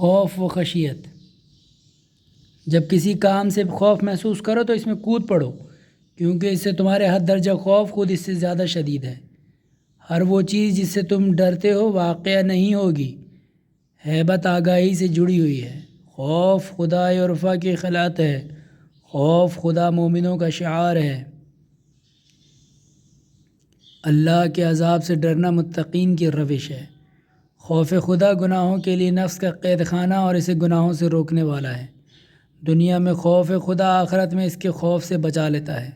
خوف و خشیت۔ جب کسی کام سے خوف محسوس کرو تو اس میں کود پڑو، کیونکہ اس سے تمہارے حد درجہ خوف خود اس سے زیادہ شدید ہے۔ ہر وہ چیز جس سے تم ڈرتے ہو واقعہ نہیں ہوگی، ہیبت آگاہی سے جڑی ہوئی ہے۔ خوف خدا عرفا کی خلعت ہے، خوف خدا مومنوں کا شعار ہے۔ اللہ کے عذاب سے ڈرنا متقین کی روش ہے۔ خوف خدا گناہوں کے لیے نفس کا قید خانہ اور اسے گناہوں سے روکنے والا ہے۔ دنیا میں خوف خدا، آخرت میں اس کے خوف سے بچا لیتا ہے۔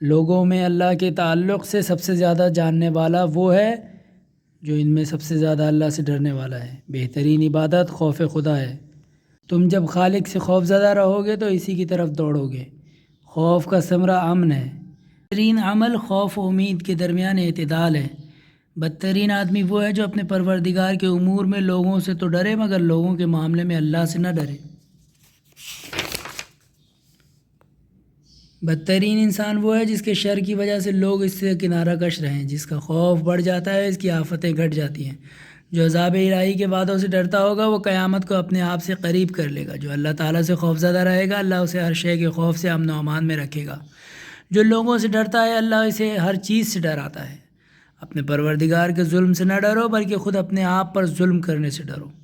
لوگوں میں اللہ کے تعلق سے سب سے زیادہ جاننے والا وہ ہے جو ان میں سب سے زیادہ اللہ سے ڈرنے والا ہے۔ بہترین عبادت خوف خدا ہے۔ تم جب خالق سے خوف زدہ رہو گے تو اسی کی طرف دوڑو گے۔ خوف کا ثمرہ امن ہے۔ بہترین عمل خوف و امید کے درمیان اعتدال ہے۔ بدترین آدمی وہ ہے جو اپنے پروردگار کے امور میں لوگوں سے تو ڈرے مگر لوگوں کے معاملے میں اللہ سے نہ ڈرے۔ بدترین انسان وہ ہے جس کے شر کی وجہ سے لوگ اس سے کنارہ کش رہیں، جس کا خوف بڑھ جاتا ہے، اس کی آفتیں گھٹ جاتی ہیں۔ جو عذاب الہی کے وعدوں سے ڈرتا ہوگا وہ قیامت کو اپنے آپ سے قریب کر لے گا۔ جو اللہ تعالیٰ سے خوف زدہ رہے گا اللہ اسے ہر شے کے خوف سے امن و امان میں رکھے گا۔ جو لوگوں سے ڈرتا ہے اللہ اسے ہر چیز سے ڈراتا ہے۔ اپنے پروردگار کے ظلم سے نہ ڈرو بلکہ خود اپنے آپ پر ظلم کرنے سے ڈرو۔